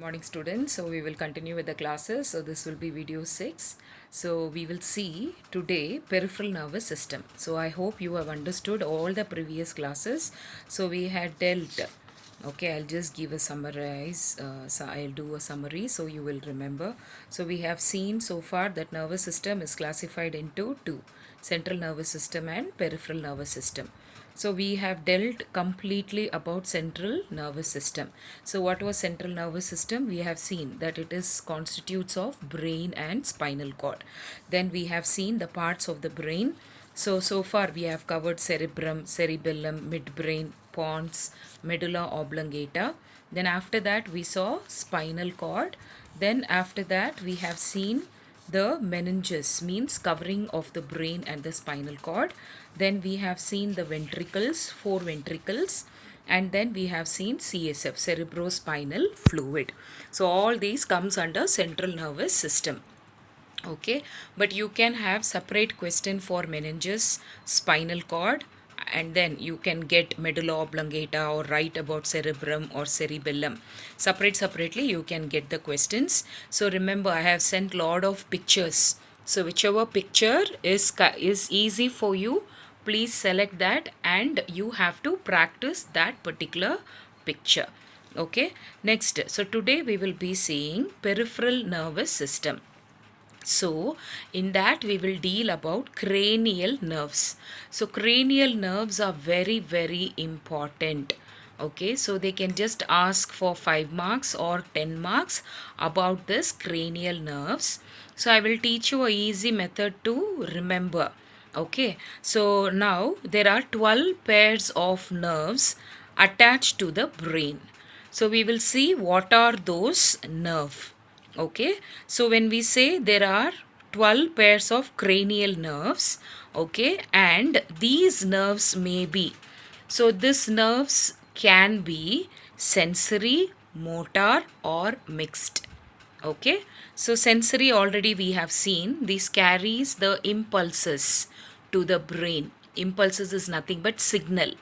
Morning students, so we will continue with the classes. So this will be video 6. So we will see today peripheral nervous system. So I hope you have understood all the previous classes. So we had dealt, okay, I'll just give a summarize, so I'll do a summary so you will remember. So we have seen so far that nervous system is classified into two: central nervous system and peripheral nervous system. So we have dealt completely about central nervous system. So what was central nervous system? We have seen that it is constitutes of brain and spinal cord. Then we have seen the parts of the brain. So far we have covered cerebrum, cerebellum, midbrain, pons, medulla oblongata. Then after that we saw spinal cord. Then after that we have seen the meninges, means covering of the brain and the spinal cord. Then we have seen the ventricles, four ventricles, and then we have seen CSF, cerebrospinal fluid. So all these comes under central nervous system. Okay, but you can have separate question for meninges, spinal cord, and then you can get medulla oblongata or write about cerebrum or cerebellum. Separately you can get the questions. So remember, I have sent lot of pictures. So whichever picture is easy for you, please select that and you have to practice that particular picture. Okay, next, so today we will be seeing peripheral nervous system. So in that we will deal about cranial nerves. So cranial nerves are very important. Okay, so they can just ask for 5 marks or 10 marks about this cranial nerves. So I will teach you a easy method to remember. Okay, so now there are 12 pairs of nerves attached to the brain. So we will see what are those nerves. Okay, so when we say there are 12 pairs of cranial nerves, okay, and these nerves may be, so these nerves can be sensory, motor or mixed. Okay, so sensory already we have seen, this carries the impulses to the brain. Impulses is nothing but signal.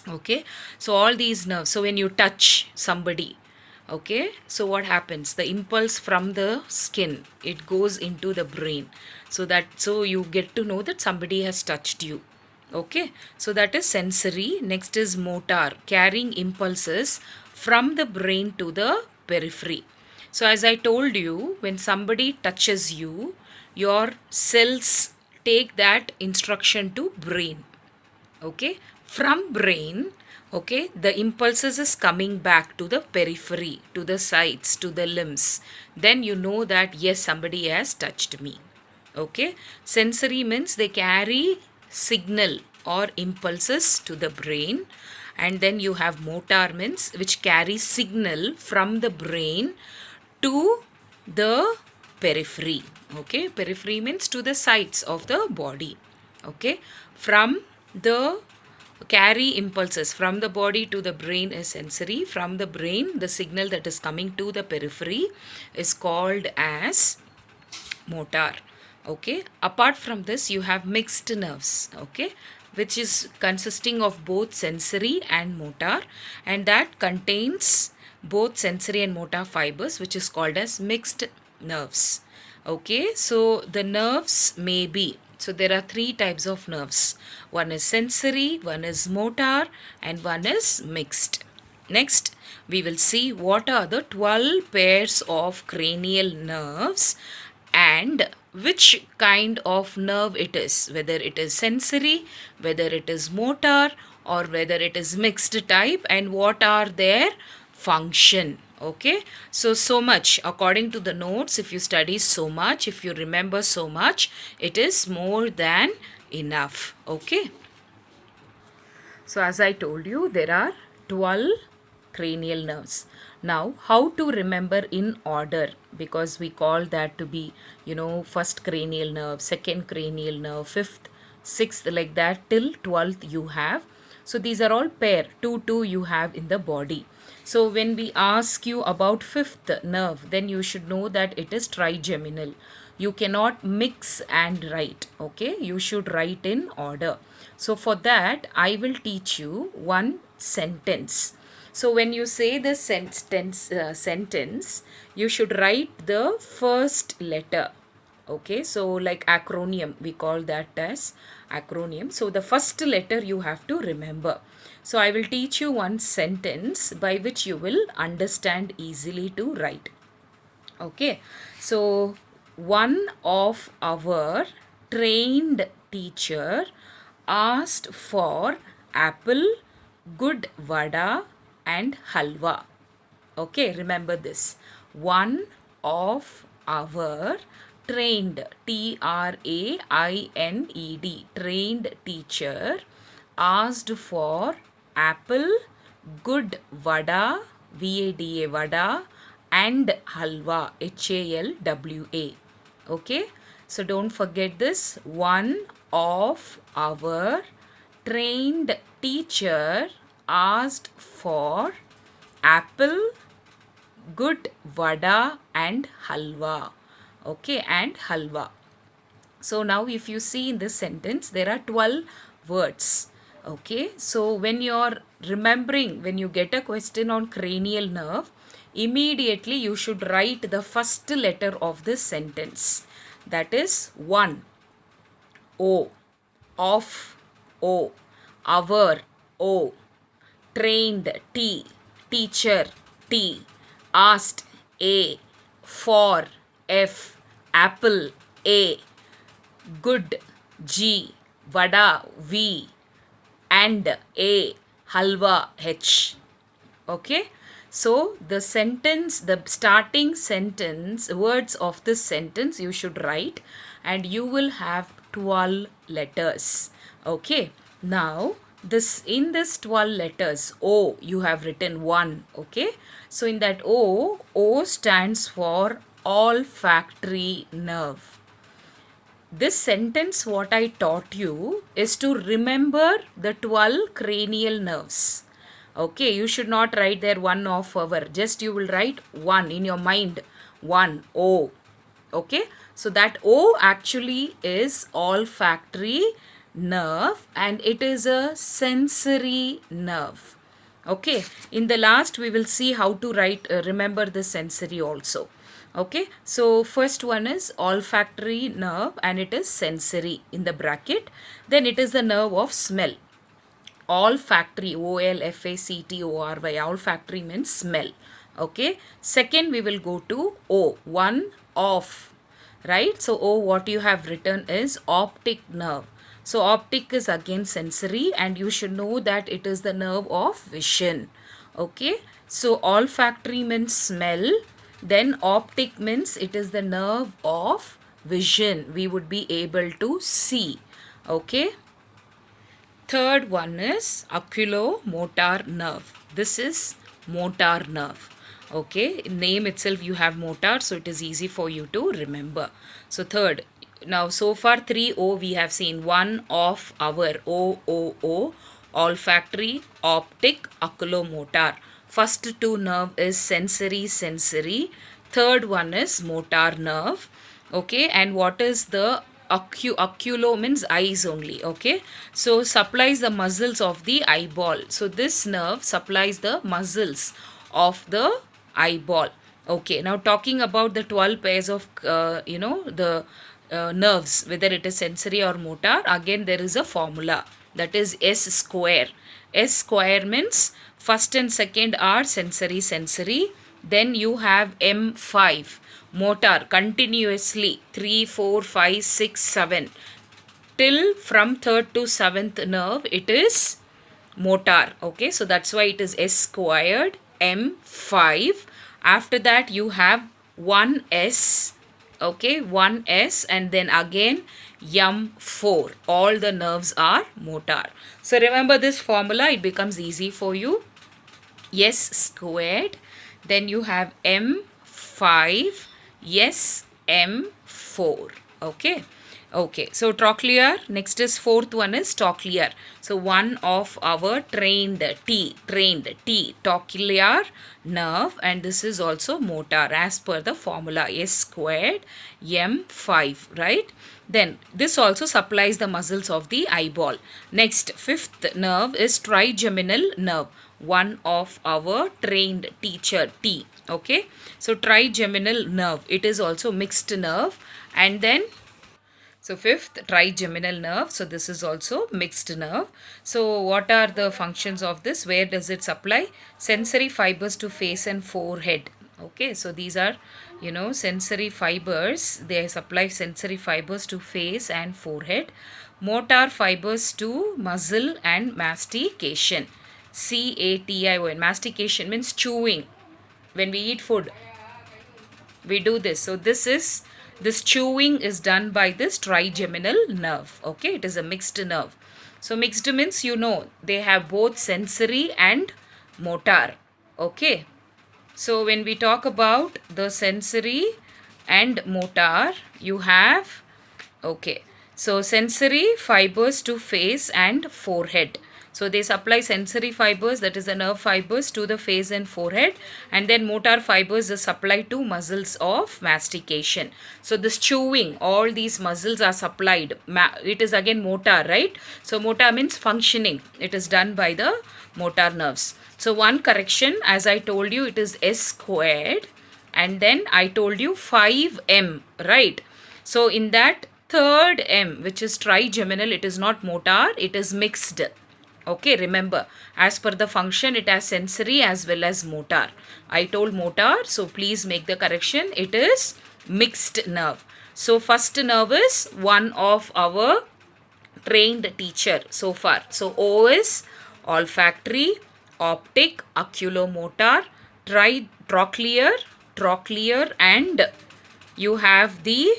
Okay, so all these nerves, so when you touch somebody, okay, so what happens, the impulse from the skin, it goes into the brain, so you get to know that somebody has touched you. Okay, so that is sensory. Next is motor, carrying impulses from the brain to the periphery. So as I told you, when somebody touches you, your cells take that instruction to brain. Okay, from brain, okay, the impulses is coming back to the periphery, to the sides, to the limbs. Then you know that yes, somebody has touched me. Okay, sensory means they carry signal or impulses to the brain, and then you have motor means which carries signal from the brain to the periphery. Okay, periphery means to the sides of the body. Okay, from the carry impulses from the body to the brain is sensory. From the brain, the signal that is coming to the periphery is called as motor. Okay, apart from this you have mixed nerves, okay, which is consisting of both sensory and motor, and that contains both sensory and motor fibers, which is called as mixed nerves. Okay, so the nerves may be, so there are three types of nerves. One is sensory, one is motor, and one is mixed. Next, we will see what are the 12 pairs of cranial nerves and which kind of nerve it is, whether it is sensory, whether it is motor, or whether it is mixed type, and what are their function. Okay, so much according to the notes, if you study so much, if you remember so much, it is more than enough. Okay, so as I told you, there are 12 cranial nerves. Now, how to remember in order, because we call that to be, first cranial nerve, second cranial nerve, fifth, sixth, like that till 12th you have. So these are all pair, 2 you have in the body. So when we ask you about fifth nerve, then you should know that it is trigeminal. You cannot mix and write. Okay, you should write in order. So for that, I will teach you one sentence. So when you say the sentence, you should write the first letter. Okay, so like acronym, we call that as acronym. So the first letter you have to remember. So I will teach you one sentence by which you will understand easily to write. Okay, so one of our trained teacher asked for apple, good vada and halwa. Okay, remember this. One of our trained, trained, trained teacher asked for apple, good vada, vada, vada and halwa, halwa. Okay, so don't forget this. One of our trained teacher asked for apple, good vada and halwa. Okay, and halwa. So now if you see in this sentence, there are 12 words. Okay, so when you're remembering, when you get a question on cranial nerve, immediately you should write the first letter of this sentence. That is one, O, of, O, our, O, trained, T, teacher, T, asked, A, for, F, apple, A, good, G, vada, V, and A, halwa, H. Okay, so the sentence, the starting sentence, words of this sentence you should write, and you will have 12 letters. Okay, now this, in this 12 letters, O you have written 1. Okay, so in that O stands for olfactory nerve. This sentence, what I taught you, is to remember the 12 cranial nerves. Okay, you should not write there one of our, just you will write one in your mind, one, O. Okay, so that O actually is olfactory nerve and it is a sensory nerve. Okay, in the last we will see how to write, remember the sensory also. Okay, so first one is olfactory nerve and it is sensory in the bracket. Then it is the nerve of smell. Olfactory, olfactory, olfactory means smell. Okay, second we will go to O, one of, right? So O, what you have written is optic nerve. So optic is again sensory and you should know that it is the nerve of vision. Okay, so olfactory means smell, then optic means it is the nerve of vision. We would be able to see. Okay. Third one is oculomotor nerve. This is motor nerve. Okay, name itself you have motor, so it is easy for you to remember. So third, now so far 3 O we have seen. One of our, O, olfactory, optic, oculomotor. First two nerve is sensory. Third one is motor nerve. Okay, and what is the oculo means eyes only. Okay, so supplies the muscles of the eyeball. So this nerve supplies the muscles of the eyeball. Okay, now talking about the 12 pairs of the nerves, whether it is sensory or motor, again there is a formula, that is S square. S square means first and second are sensory. Then you have M5, motor, continuously 3, 4, 5, 6, 7 till from third to seventh nerve it is motor. Okay, so that's why it is S squared, M5. After that you have 1S. Okay, 1S and then again M4. All the nerves are motor. So remember this formula, it becomes easy for you. S squared, then you have M5, S, M4. Okay. Okay, so trochlear, next is fourth one is trochlear. So one of our trained T, trochlear nerve, and this is also motor as per the formula S squared M5, right? Then this also supplies the muscles of the eyeball. Next, fifth nerve is trigeminal nerve. one of our trained teacher, T. Okay, so trigeminal nerve, it is also mixed nerve. And then so fifth, trigeminal nerve. So this is also mixed nerve. So what are the functions of this? Where does it supply? Sensory fibers to face and forehead. Okay, so these are, sensory fibers. They supply sensory fibers to face and forehead. Motor fibers to muscle and mastication. CATION. Mastication means chewing. When we eat food, we do this. So this chewing is done by this trigeminal nerve. Okay, it is a mixed nerve. So mixed means, they have both sensory and motor. Okay, so when we talk about the sensory and motor, you have, okay, so sensory fibers to face and forehead. So they supply sensory fibers, that is the nerve fibers, to the face and forehead, and then motor fibers is supplied to muscles of mastication. So this chewing, all these muscles are supplied. It is again motor, right? So motor means functioning. It is done by the motor nerves. So one correction, as I told you, it is S squared, and then I told you 5M, right? So in that third M, which is trigeminal, it is not motor, it is mixed. Okay, remember, as per the function, it has sensory as well as motor. I told motor, so please make the correction. It is mixed nerve. So first nerve is one of our trained teacher so far. So O is olfactory, optic, oculomotor, trochlear, and you have the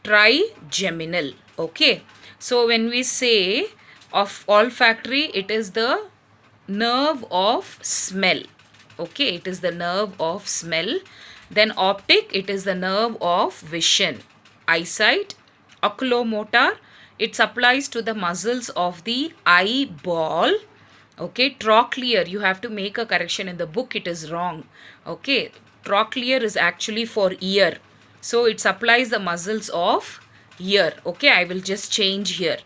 trigeminal. Okay, so when we say of olfactory, it is the nerve of smell. Okay, it is the nerve of smell. Then optic, it is the nerve of vision, eyesight. Oculomotor, it supplies to the muscles of the eyeball. Okay, trochlear, you have to make a correction in the book, it is wrong. Okay, trochlear is actually for ear. So it supplies the muscles of ear. Okay, I will just change here.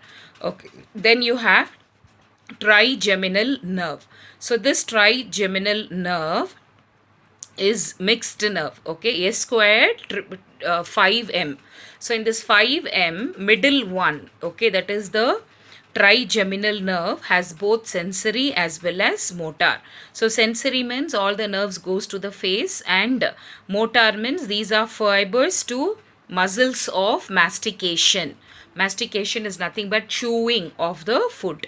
Okay, then you have trigeminal nerve. So this trigeminal nerve is mixed nerve. Okay, S squared 5M. So in this 5M, middle one, okay, that is the trigeminal nerve, has both sensory as well as motor. So sensory means all the nerves goes to the face, and motor means these are fibers to muscles of mastication. Mastication is nothing but chewing of the food.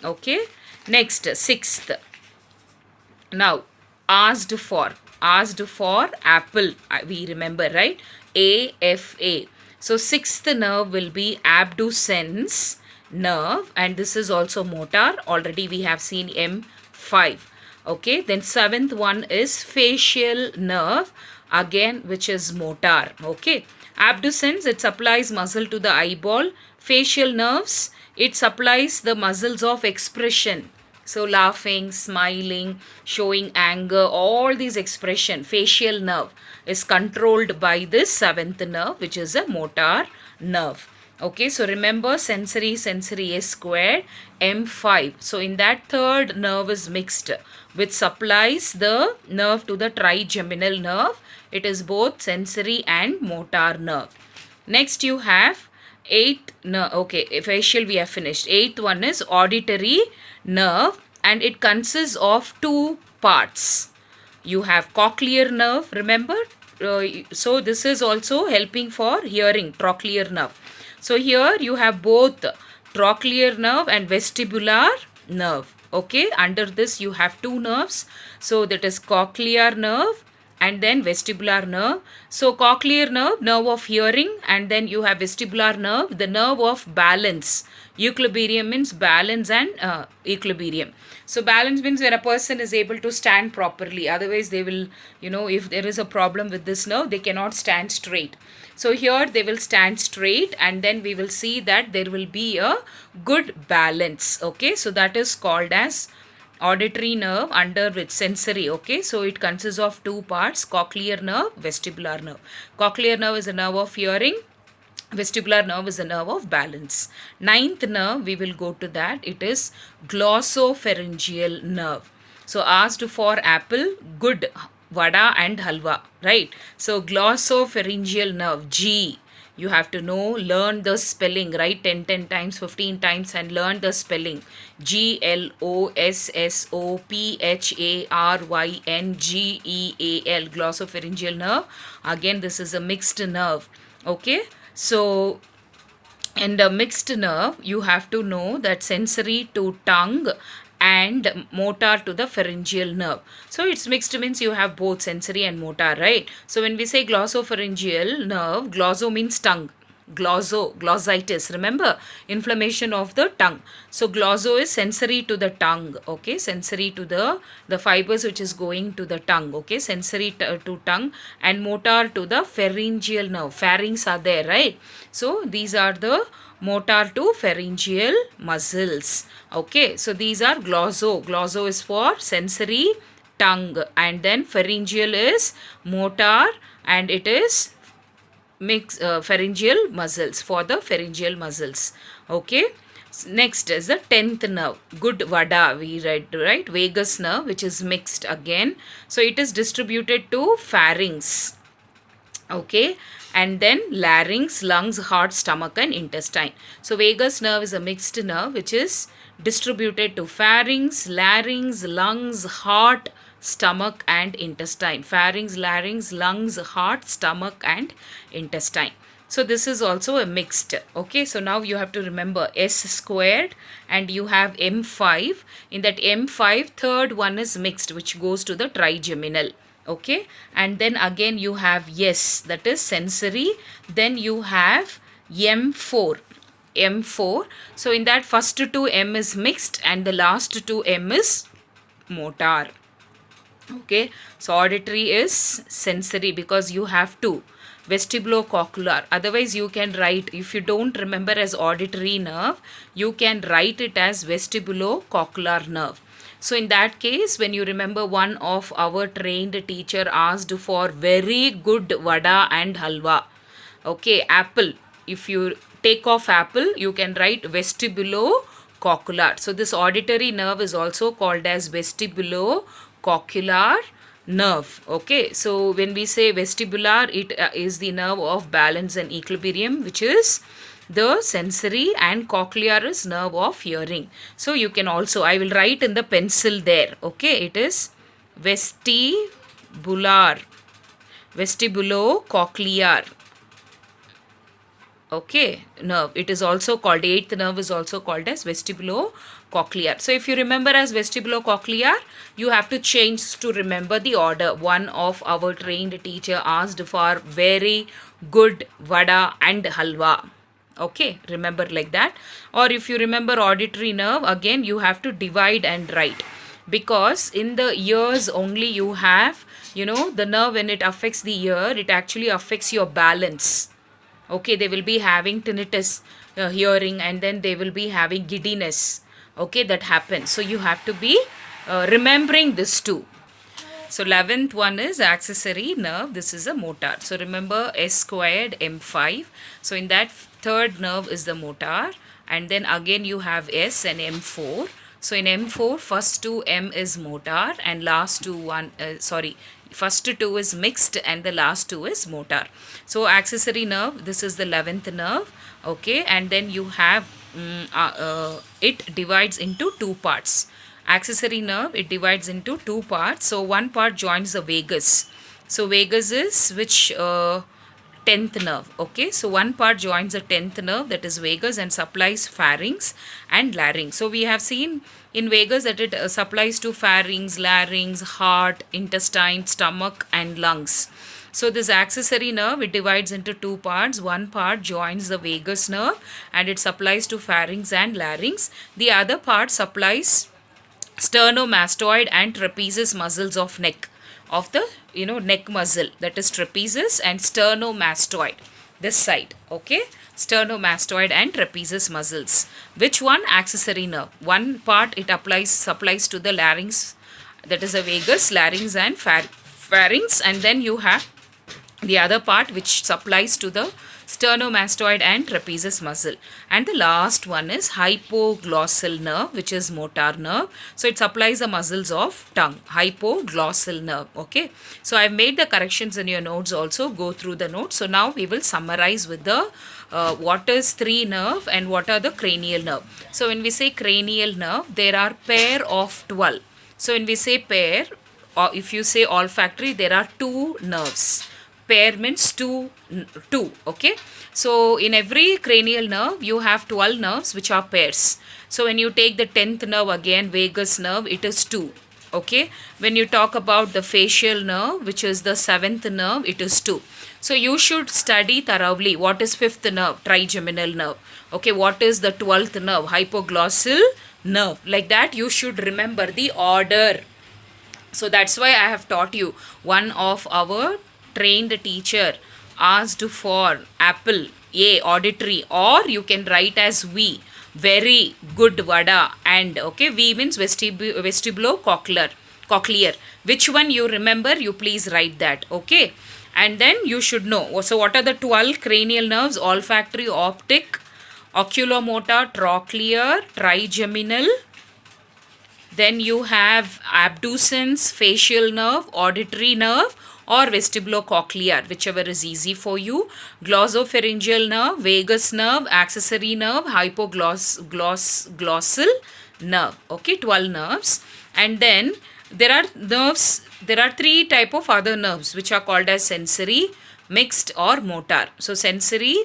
Okay, next, sixth. Now, asked for apple, we remember, right? AFA. So sixth nerve will be abducens nerve, and this is also motor. Already we have seen M5. Okay, then seventh one is facial nerve, again, which is motor. Okay, abducens, it supplies muscle to the eyeball. Facial nerves, it supplies the muscles of expression. So laughing, smiling, showing anger, all these expression, facial nerve is controlled by this seventh nerve, which is a motor nerve. Okay, so remember sensory S squared, M5. So in that third nerve is mixed, which supplies the nerve to the trigeminal nerve. It is both sensory and motor nerve. Next you have eighth nerve. Okay, facial we have finished. Eighth one is auditory nerve, and it consists of two parts. You have cochlear nerve, remember? So this is also helping for hearing, trochlear nerve. So here you have both trochlear nerve and vestibular nerve. Okay, under this you have two nerves. So that is cochlear nerve and then vestibular nerve. So cochlear nerve, nerve of hearing, and then you have vestibular nerve, the nerve of balance. Equilibrium means balance and equilibrium. So balance means when a person is able to stand properly. Otherwise they will, if there is a problem with this nerve, they cannot stand straight. So here they will stand straight, and then we will see that there will be a good balance. Okay, so that is called as auditory nerve, under which sensory. Okay, so it consists of two parts, cochlear nerve, vestibular nerve. Cochlear nerve is a nerve of hearing. Vestibular nerve is a nerve of balance. Ninth nerve, we will go to that. It is glossopharyngeal nerve. So asked for apple, good, vada and halwa, right? So glossopharyngeal nerve, G. You have to know, learn the spelling, right? 10 times, 15 times and learn the spelling. Glossopharyngeal, glossopharyngeal nerve. Again, this is a mixed nerve. Okay, so in the mixed nerve, you have to know that sensory to tongue and motor to the pharyngeal nerve. So it's mixed means you have both sensory and motor, right? So when we say glossopharyngeal nerve, glosso means tongue. Glossitis, remember, inflammation of the tongue. So glosso is sensory to the tongue, okay, sensory to the fibers which is going to the tongue, okay, sensory to tongue, and motor to the pharyngeal nerve. Pharynx are there, right? So these are the motor to pharyngeal muscles, okay. So these are glosso is for sensory tongue, and then pharyngeal is motor, and it is pharyngeal muscles, for the pharyngeal muscles, okay. Next is the 10th nerve, good vada, we read, right? Vagus nerve, which is mixed again. So it is distributed to pharynx, okay, and then larynx, lungs, heart, stomach and intestine. So vagus nerve is a mixed nerve which is distributed to pharynx, larynx, lungs, heart, stomach and intestine. Pharynx, larynx, lungs, heart, stomach and intestine. So this is also a mixed, okay. So now you have to remember S squared, and you have M5. In that M5, third one is mixed, which goes to the trigeminal, okay. And then again you have yes, that is sensory. Then you have M4. So in that first two M is mixed and the last two M is motor, okay. So auditory is sensory because you have two, vestibulocochlear. Otherwise you can write, if you don't remember as auditory nerve, you can write it as vestibulocochlear nerve. So in that case, when you remember, one of our trained teacher asked for very good vada and halwa, okay, apple. If you take off apple, you can write vestibulocochlear. So this auditory nerve is also called as vestibulocochlear nerve, okay. So when we say vestibular, it is the nerve of balance and equilibrium, which is the sensory, and cochlear is nerve of hearing. So you can also, I will write in the pencil there, okay. It is vestibulocochlear, okay, nerve. It is also called, eighth nerve is also called as vestibulocochlear. So if you remember as vestibulocochlear, you have to change to remember the order. One of our trained teacher asked for very good vada and halwa, okay, remember like that. Or if you remember auditory nerve, again you have to divide and write, because in the ears only you have, the nerve, when it affects the ear, it actually affects your balance, okay. They will be having tinnitus, hearing, and then they will be having giddiness, okay, that happens. So you have to be remembering this too. So 11th one is accessory nerve. This is a motor. So remember S squared M5. So in that third nerve is the motor, and then again you have S and M4. So in M4, first two M is motor and last two first two is mixed and the last two is motor. So accessory nerve, this is the 11th nerve, okay. And then you have it divides into two parts. Accessory nerve, it divides into two parts. So one part joins the vagus. So vagus is which 10th nerve, okay. So one part joins the 10th nerve, that is vagus, and supplies pharynx and larynx. So we have seen in vagus that it supplies to pharynx, larynx, heart, intestine, stomach and lungs. So this accessory nerve, it divides into two parts. One part joins the vagus nerve and it supplies to pharynx and larynx. The other part supplies sternomastoid and trapezius muscles of neck, of the neck muscle, that is trapezius and sternomastoid, this side, okay. Sternomastoid and trapezius muscles. Which one? Accessory nerve. One part it supplies to the larynx, that is a vagus, larynx and pharynx, and then you have the other part which supplies to the sternomastoid and trapezius muscle. And the last one is hypoglossal nerve, which is motor nerve. So it supplies the muscles of tongue, hypoglossal nerve. Okay, so I've made the corrections in your notes also. Go through the notes. So now we will summarize with the what is 3 nerve and what are the cranial nerve. So when we say cranial nerve, there are pair of 12. So when we say pair, or if you say olfactory, there are 2 nerves. Pair means 2, okay. So in every cranial nerve, you have 12 nerves which are pairs. So when you take the 10th nerve again, vagus nerve, it is 2. Okay, when you talk about the facial nerve, which is the 7th nerve, it is 2. So you should study thoroughly what is 5th nerve, trigeminal nerve. Okay, what is the 12th nerve, hypoglossal nerve. Like that you should remember the order. So that's why I have taught you. One of our trained teacher asked for apple, A, auditory, or you can write as V, very good vada, and okay, V means vestibulocochlear. Which one you remember, you please write that, okay. And then you should know. So what are the 12 cranial nerves? Olfactory, optic, oculomotor, trochlear, trigeminal. Then you have abducens, facial nerve, auditory nerve, or vestibulocochlear, whichever is easy for you. Glossopharyngeal nerve, vagus nerve, accessory nerve, hypoglossal nerve. Okay, 12 nerves. And then there are nerves, there are 3 type of other nerves which are called as sensory, mixed, or motor. So sensory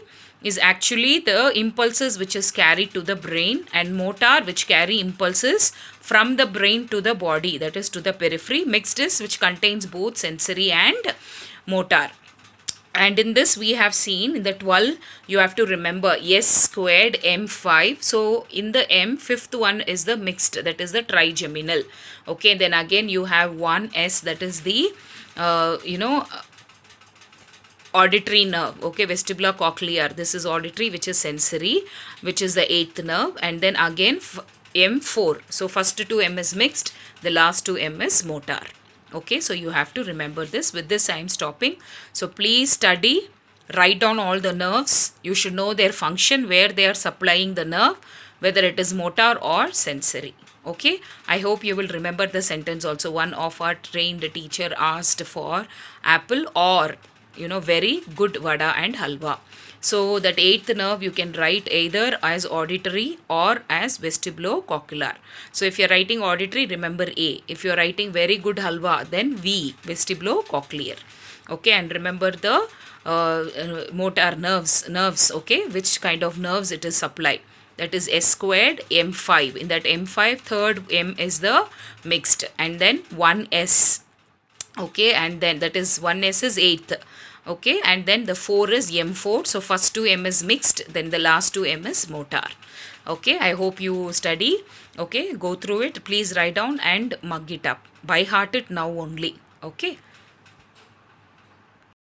is actually the impulses which is carried to the brain, and motor which carry impulses from the brain to the body, that is to the periphery. Mixed is which contains both sensory and motor. And in this we have seen in the 12, you have to remember S squared M5. So in the M, 5th one is the mixed, that is the trigeminal. Okay, then again you have one S, that is the auditory nerve. Okay, vestibulocochlear, this is auditory, which is sensory, which is the 8th nerve. And then again M4. So first 2 M is mixed, the last 2 M is motor. Okay, so you have to remember this. With this I am stopping. So please study, write down all the nerves. You should know their function, where they are supplying the nerve, whether it is motor or sensory. Okay, I hope you will remember the sentence also. One of our trained teacher asked for apple or very good vada and halwa. So that 8th nerve you can write either as auditory or as vestibulocochlear. So if you are writing auditory, remember A. If you are writing very good halwa, then V, vestibulocochlear. Okay, and remember the motor nerves, okay, which kind of nerves it is supplied. That is S squared M5. In that M5, third M is the mixed, and then 1S. Okay, and then that is 1S is 8th. Okay, and then the 4 is M4. So first 2 M is mixed, then the last 2 M is motor. Okay, I hope you study. Okay, go through it. Please write down and mug it up. By heart it now only. Okay.